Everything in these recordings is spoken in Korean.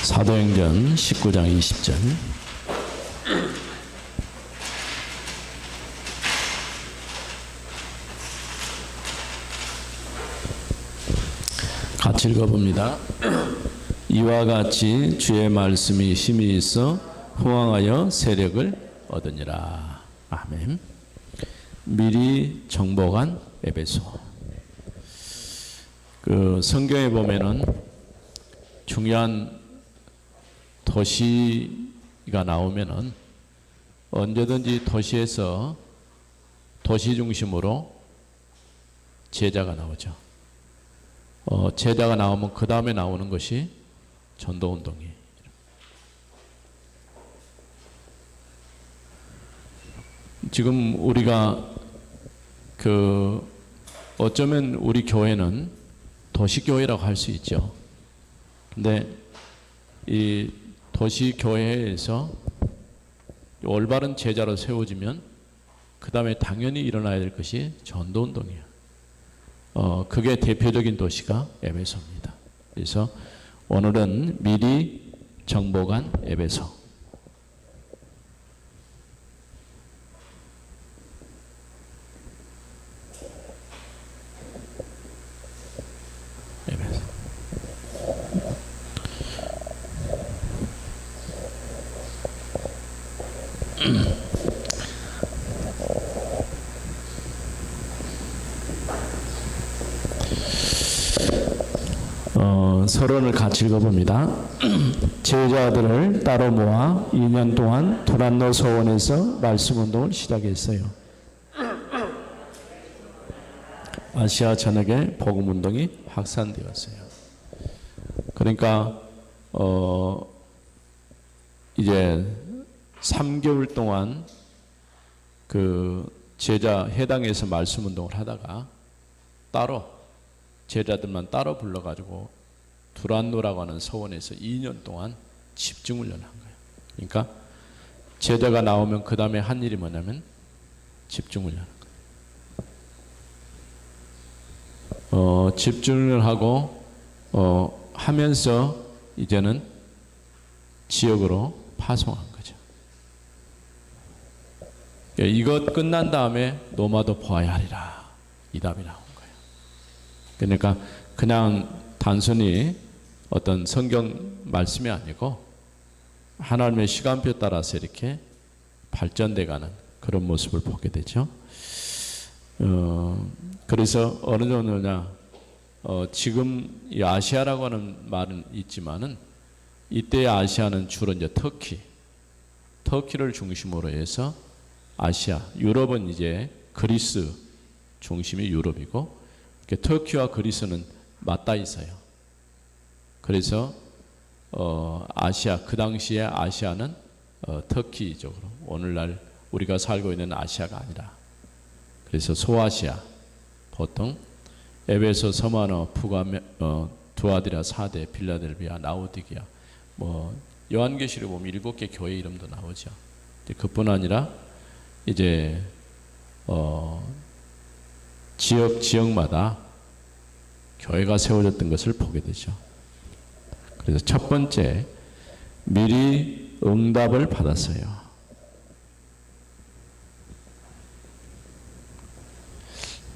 사도행전 19장 20절. 같이 읽어봅니다. 이와 같이 주의 말씀이 힘이 있어 후왕하여 세력을 얻으니라. 아멘. 미리 정복한 에베소. 성경에 보면은 중요한 도시가 나오면은 언제든지 도시에서 도시 중심으로 제자가 나오죠. 제자가 나오면 그 다음에 나오는 것이 전도운동이에요. 지금 우리가 어쩌면 우리 교회는 도시교회라고 할 수 있죠. 근데 이 도시교회에서 올바른 제자로 세워지면 그 다음에 당연히 일어나야 될 것이 전도운동이에요. 그게 대표적인 도시가 에베소입니다. 그래서 오늘은 미리 정복한 에베소. 서론을 같이 읽어봅니다. 제자들을 따로 모아 2년 동안 두란노 소원에서 말씀 운동을 시작했어요. 아시아 전역에 복음 운동이 확산되었어요. 그러니까 이제 3개월 동안 제자 회당에서 말씀 운동을 하다가 따로 제자들만 따로 불러가지고 두란노라고 하는 서원에서 2년 동안 집중훈련을 한 거예요. 그러니까 제자가 나오면 그 다음에 한 일이 뭐냐면 집중훈련을 거예요. 집중을 하고 하면서 이제는 지역으로 파송한 거죠. 이것 끝난 다음에 노마도 보아야 하리라, 이 답이 나온 거예요. 그러니까 그냥 단순히 어떤 성경 말씀이 아니고 하나님의 시간표에 따라서 이렇게 발전돼가는 그런 모습을 보게 되죠. 그래서 어느 정도냐, 지금 이 아시아라고 하는 말은 있지만은 이때의 아시아는 주로 이제 터키를 중심으로 해서 아시아, 유럽은 이제 그리스 중심이 유럽이고, 터키와 그리스는 맞닿아 있어요. 그래서 아시아, 그 당시에 아시아는 터키적으로 오늘날 우리가 살고 있는 아시아가 아니라, 그래서 소아시아, 보통 에베소, 서마너, 두아디라, 사데, 빌라델비아, 라오디게아, 요한계시록 보면 7개 교회 이름도 나오죠. 그뿐 아니라 이제 지역마다 교회가 세워졌던 것을 보게 되죠. 그래서 첫 번째, 미리 응답을 받았어요.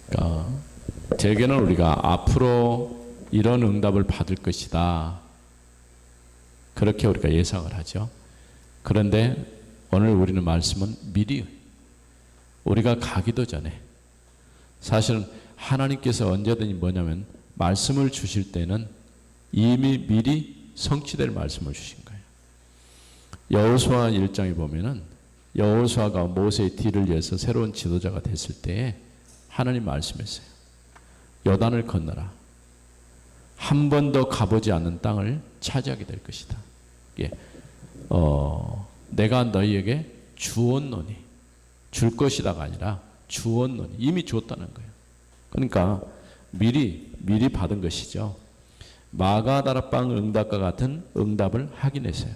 그러니까 대개는 우리가 앞으로 이런 응답을 받을 것이다, 그렇게 우리가 예상을 하죠. 그런데 오늘 우리는 말씀은 미리, 우리가 가기도 전에, 사실은 하나님께서 언제든지 뭐냐면 말씀을 주실 때는 이미 미리 성취될 말씀을 주신 거예요. 여호수아 1장에 보면은 여호수아가 모세의 뒤를 이어서 새로운 지도자가 됐을 때에 하나님 말씀했어요. 요단을 건너라. 한 번도 가보지 않는 땅을 차지하게 될 것이다. 내가 너희에게 주었노니, 줄 것이다가 아니라 주었노니, 이미 주었다는 거예요. 그러니까 미리 받은 것이죠. 마가다락방 응답과 같은 응답을 하긴 했어요.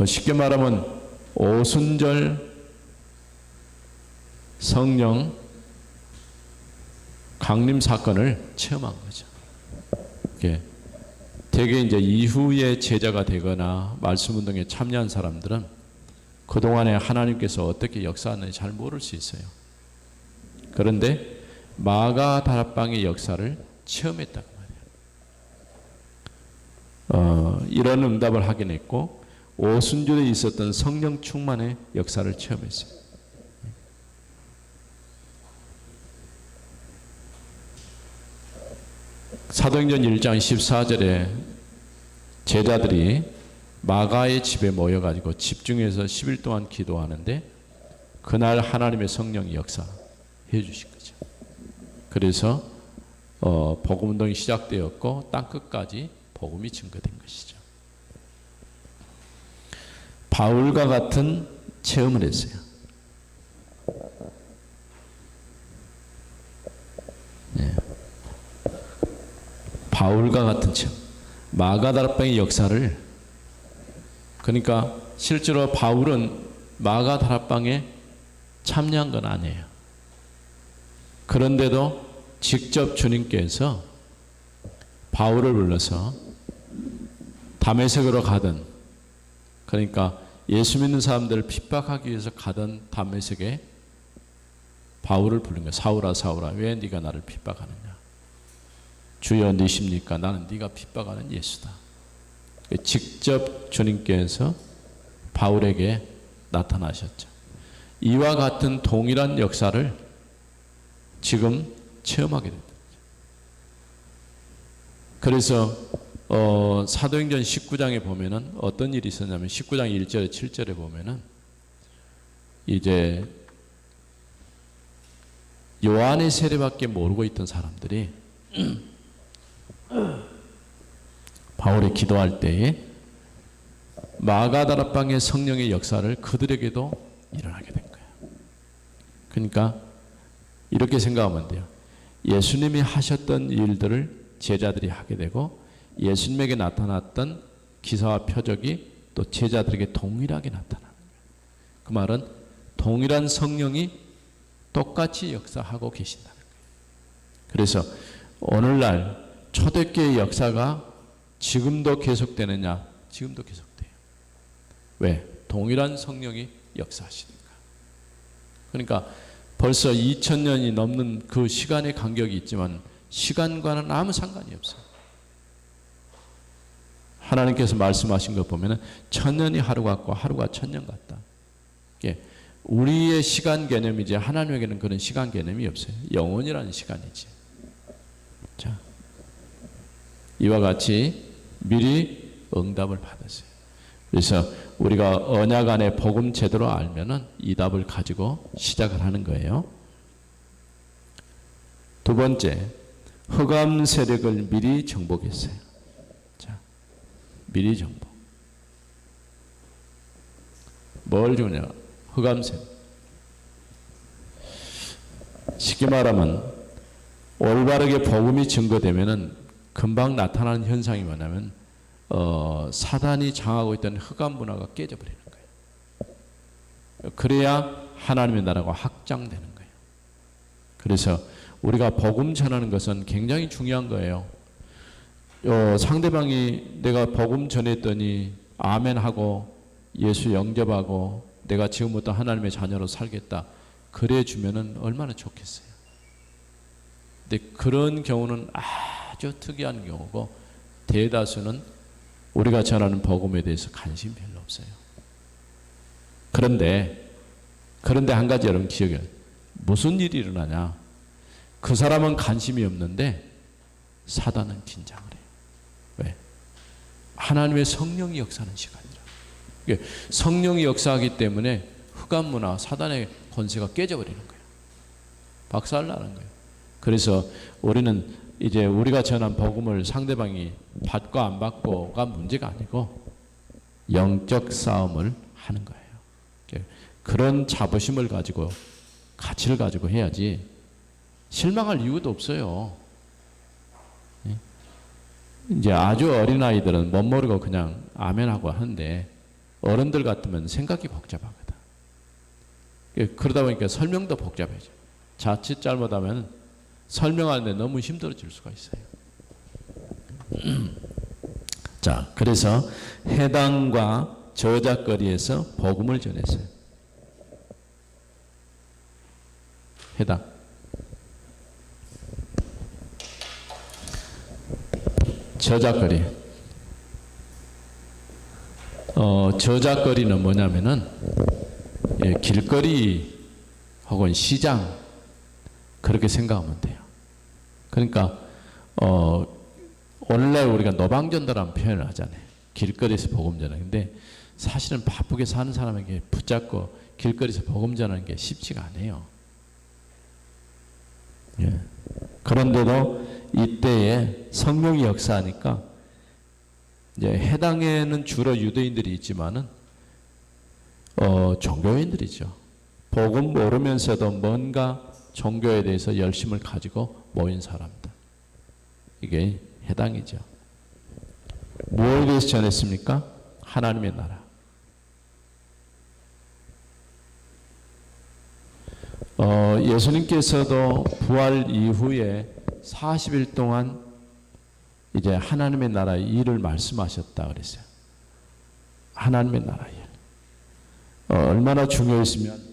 쉽게 말하면 오순절 성령 강림 사건을 체험한 거죠. 되게 이제 이후에 제자가 되거나 말씀 운동에 참여한 사람들은 그동안에 하나님께서 어떻게 역사하는지 잘 모를 수 있어요. 그런데 마가 다락방의 역사를 체험했다고 말이에요. 이런 응답을 하긴 했고 오순절에 있었던 성령 충만의 역사를 체험했어요. 사도행전 1장 14절에 제자들이 마가의 집에 모여가지고 집중해서 10일 동안 기도하는데 그날 하나님의 성령이 역사해 주신 거죠. 그래서 복음운동이 시작되었고 땅끝까지 복음이 증거된 것이죠. 바울과 같은 체험을 했어요. 네. 바울과 같은 체험. 마가다락방의 역사를, 그러니까 실제로 바울은 마가다락방에 참여한 건 아니에요. 그런데도 직접 주님께서 바울을 불러서 다메섹으로 가던, 그러니까 예수 믿는 사람들을 핍박하기 위해서 가던 다메섹에 바울을 부른 거예요. 사울아 사울아 왜 네가 나를 핍박하느냐. 주여 네십니까? 나는 네가 핍박하는 예수다. 직접 주님께서 바울에게 나타나셨죠. 이와 같은 동일한 역사를 지금 체험하게 됩니다. 그래서 사도행전 19장에 보면은 어떤 일이 있었냐면 19장 1절에 7절에 보면은 이제 요한의 세례밖에 모르고 있던 사람들이 바울이 기도할 때에 마가다락방의 성령의 역사를 그들에게도 일어나게 된 거예요. 그러니까 이렇게 생각하면 돼요. 예수님이 하셨던 일들을 제자들이 하게 되고 예수님에게 나타났던 기사와 표적이 또 제자들에게 동일하게 나타나는 거예요. 그 말은 동일한 성령이 똑같이 역사하고 계신다는 거예요. 그래서 오늘날 초대교회의 역사가 지금도 계속되느냐? 지금도 계속돼요. 왜? 동일한 성령이 역사하시니까. 그러니까 벌써 2000년이 넘는 그 시간의 간격이 있지만 시간과는 아무 상관이 없어요. 하나님께서 말씀하신 것 보면 1000년이 하루 같고 하루가 1000년 같다. 우리의 시간 개념이지 하나님에게는 그런 시간 개념이 없어요. 영원이라는 시간이지. 자, 이와 같이 미리 응답을 받았어요. 그래서 우리가 언약 안에 복음 제대로 알면은 이 답을 가지고 시작을 하는 거예요. 두 번째, 흑암 세력을 미리 정복했어요. 자, 미리 정복. 뭘 주냐? 흑암 세력. 쉽게 말하면 올바르게 복음이 증거되면은 금방 나타나는 현상이 뭐냐면 사단이 장하고 있던 흑암 문화가 깨져버리는 거예요. 그래야 하나님의 나라가 확장되는 거예요. 그래서 우리가 복음 전하는 것은 굉장히 중요한 거예요. 상대방이 내가 복음 전했더니 아멘하고 예수 영접하고 내가 지금부터 하나님의 자녀로 살겠다 그래 주면은 얼마나 좋겠어요. 근데 그런 경우는 아주 특이한 경우고 대다수는 우리가 전하는 복음에 대해서 관심이 별로 없어요. 그런데 한 가지 여러분 기억해요. 무슨 일이 일어나냐? 그 사람은 관심이 없는데 사단은 긴장을 해요. 왜? 하나님의 성령이 역사하는 시간이라. 성령이 역사하기 때문에 흑암 문화, 사단의 권세가 깨져버리는 거예요. 박살나는 거예요. 그래서 우리는 이제 우리가 전한 복음을 상대방이 받고 안 받고가 문제가 아니고 영적 싸움을 하는 거예요. 그런 자부심을 가지고 가치를 가지고 해야지 실망할 이유도 없어요. 이제 아주 어린 아이들은 못 모르고 그냥 아멘하고 하는데 어른들 같으면 생각이 복잡하거든. 그러다 보니까 설명도 복잡해져. 자칫 잘못하면 설명하는데 너무 힘들어질 수가 있어요. 자, 그래서 해당과 저작거리에서 복음을 전했어요. 해당. 저작거리. 저작거리는 뭐냐면은 길거리 혹은 시장 그렇게 생각하면 돼요. 그러니까 원래 우리가 노방전도라는 표현을 하잖아요. 길거리에서 복음 전하는데 사실은 바쁘게 사는 사람에게 붙잡고 길거리에서 복음 전하는 게 쉽지가 않아요. 예. 그런데도 이때에 성령이 역사하니까 이제 해당에는 주로 유대인들이 있지만은 종교인들이죠. 복음 모르면서도 뭔가 종교에 대해서 열심을 가지고 모인 사람들. 이게 해당이죠. 무엇에 대해서 전했습니까? 하나님의 나라. 예수님께서도 부활 이후에 40일 동안 이제 하나님의 나라의 일을 말씀하셨다 그랬어요. 하나님의 나라의 일. 얼마나 중요했으면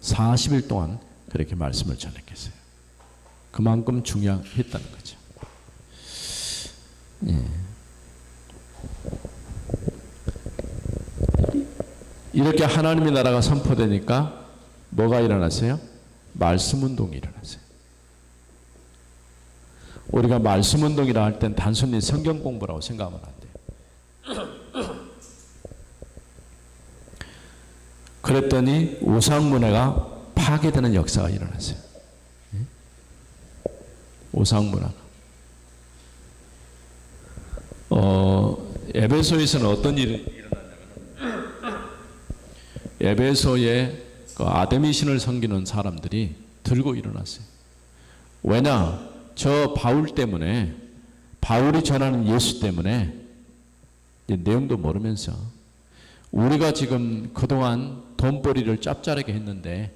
40일 동안 그렇게 말씀을 전했겠어요. 그만큼 중요했다는 거죠. 예. 이렇게 하나님의 나라가 선포되니까 뭐가 일어났어요? 말씀 운동이 일어났어요. 우리가 말씀 운동이라 할 땐 단순히 성경 공부라고 생각하면 안 돼요. 그랬더니 우상문화가 파괴되는 역사가 일어났어요. 우상문화. 에베소에서는 어떤 일이 일어났냐면 에베소에 그 아데미신을 섬기는 사람들이 들고 일어났어요. 왜냐? 저 바울 때문에, 바울이 전하는 예수 때문에 내용도 모르면서 우리가 지금 그동안 돈벌이를 짭짤하게 했는데,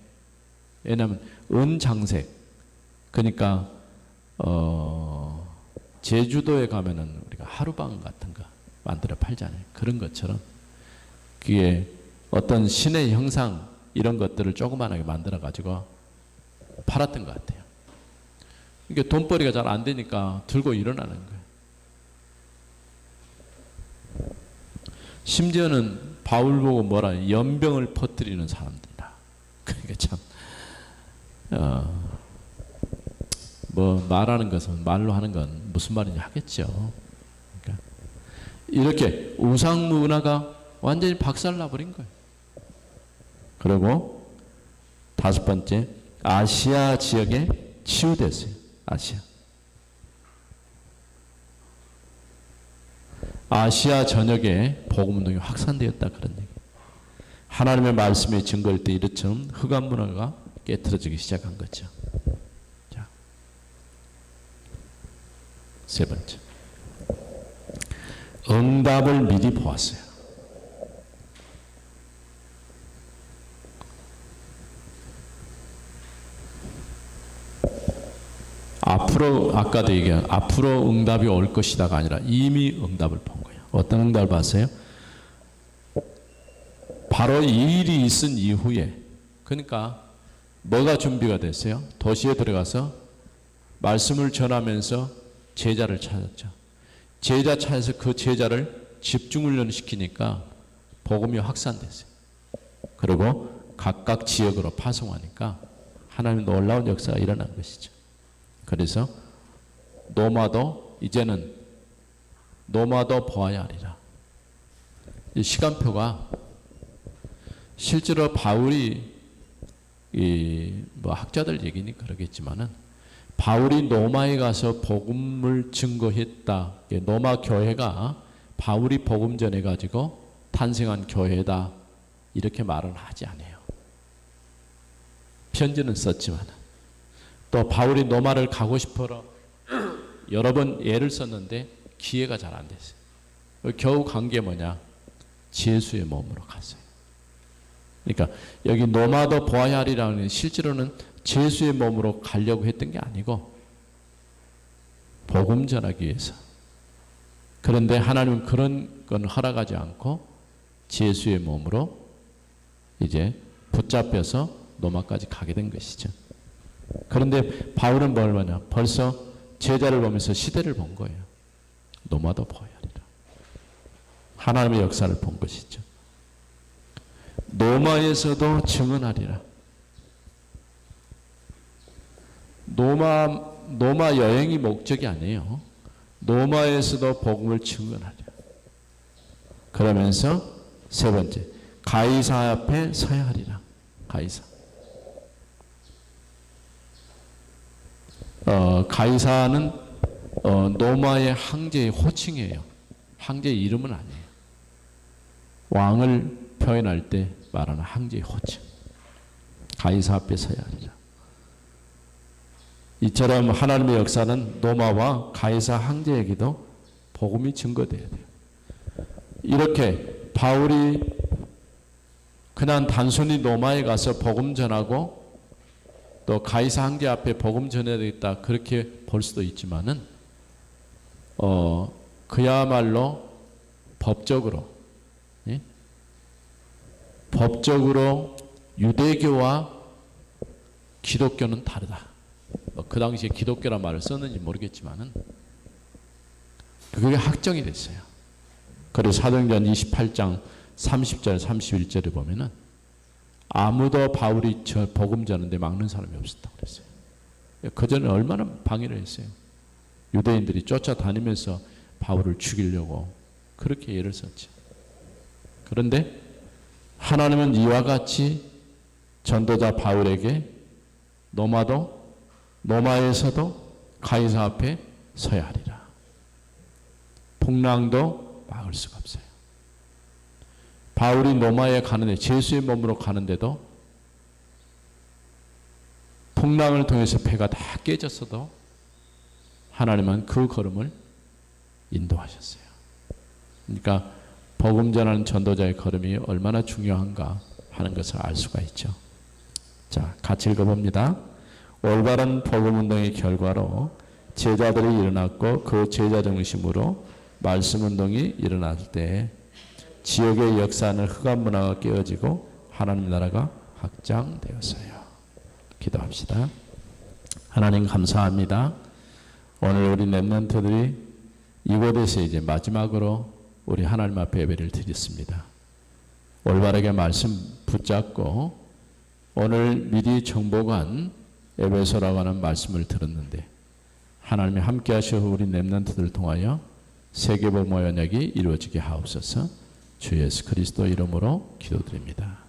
왜냐하면 은장색, 그러니까 제주도에 가면은 우리가 하루방 같은 거 만들어 팔잖아요. 그런 것처럼 그게 어떤 신의 형상 이런 것들을 조그만하게 만들어 가지고 팔았던 것 같아요. 이게 돈벌이가 잘 안 되니까 들고 일어나는 거예요. 심지어는 바울 보고 뭐라 연병을 퍼뜨리는 사람들이다. 그러니까 참 뭐 말하는 것은 말로 하는 건 무슨 말인지 하겠죠. 그러니까 이렇게 우상 문화가 완전히 박살나 버린 거예요. 그리고 다섯 번째, 아시아 지역에 치유됐어요. 아시아 전역에 복음 운동이 확산되었다 그런 얘기. 하나님의 말씀에 증거할 때 이렇처럼 흑암 문화가 깨트려지기 시작한 거죠. 자, 세 번째, 응답을 미리 보았어요. 앞으로 아까도 얘기한 앞으로 응답이 올 것이다가 아니라 이미 응답을 본 거예요. 어떤 응답을 봤어요? 바로 이 일이 있은 이후에, 그러니까 뭐가 준비가 됐어요? 도시에 들어가서 말씀을 전하면서 제자를 찾았죠. 제자 찾아서 그 제자를 집중훈련을 시키니까 복음이 확산됐어요. 그리고 각각 지역으로 파송하니까 하나님의 놀라운 역사가 일어난 것이죠. 그래서 노마도 이제는 노마도 보아야 하리라. 이 시간표가 실제로 바울이 뭐 학자들 얘기니 그러겠지만은 바울이 노마에 가서 복음을 증거했다. 노마 교회가 바울이 복음 전해 가지고 탄생한 교회다. 이렇게 말은 하지 않아요. 편지는 썼지만. 또 바울이 노마를 가고 싶어서 여러 번 애를 썼는데 기회가 잘 안 됐어요. 겨우 간 게 뭐냐? 제수의 몸으로 갔어요. 그러니까 여기 노마도 보아야 하리라는 실제로는 죄수의 몸으로 가려고 했던 게 아니고 복음 전하기 위해서. 그런데 하나님은 그런 건 허락하지 않고 죄수의 몸으로 이제 붙잡혀서 로마까지 가게 된 것이죠. 그런데 바울은 뭘 보냐? 벌써 제자를 보면서 시대를 본 거예요. 노마도 보아야 하리라. 하나님의 역사를 본 것이죠. 노마에서도 증언하리라. 노마 여행이 목적이 아니에요. 노마에서도 복음을 증언하리라. 그러면서 세 번째, 가이사 앞에 서야 하리라. 가이사. 가이사는 노마의 황제의 호칭이에요. 황제의 이름은 아니에요. 왕을 표현할 때 말하는 황제의 호칭. 가이사 앞에 서야 하리라. 이처럼 하나님의 역사는 노마와 가이사 황제에게도 복음이 증거돼야 돼요. 이렇게 바울이 그냥 단순히 노마에 가서 복음 전하고 또 가이사 황제 앞에 복음 전해야 되겠다 그렇게 볼 수도 있지만은 그야말로 법적으로 유대교와 기독교는 다르다. 그 당시에 기독교란 말을 썼는지 모르겠지만은 그게 확정이 됐어요. 그래서 사도행전 28장 30절 31절에 보면은 아무도 바울이 저 복음 전하는데 막는 사람이 없었다고 그랬어요. 그전에 얼마나 방해를 했어요. 유대인들이 쫓아다니면서 바울을 죽이려고 그렇게 애를 썼죠. 그런데 하나님은 이와 같이 전도자 바울에게 노마에서도 가이사 앞에 서야 하리라. 풍랑도 막을 수가 없어요. 바울이 노마에 가는데 죄수의 몸으로 가는데도 풍랑을 통해서 배가 다 깨졌어도 하나님은 그 걸음을 인도하셨어요. 그러니까 복음 전하는 전도자의 걸음이 얼마나 중요한가 하는 것을 알 수가 있죠. 자, 같이 읽어봅니다. 올바른 복음 운동의 결과로 제자들이 일어났고 그 제자 중심으로 말씀 운동이 일어날 때 지역의 역사는 흑암 문화가 깨어지고 하나님 나라가 확장되었어요. 기도합시다. 하나님 감사합니다. 오늘 우리 렘넌트들이 이곳에서 이제 마지막으로 우리 하나님 앞에 예배를 드렸습니다. 올바르게 말씀 붙잡고 오늘 미리 정보관 에베소라고 하는 말씀을 들었는데 하나님이 함께 하셔 우리 렘넌트들을 통하여 세계복음화 연약이 이루어지게 하옵소서. 주 예수 그리스도 이름으로 기도드립니다.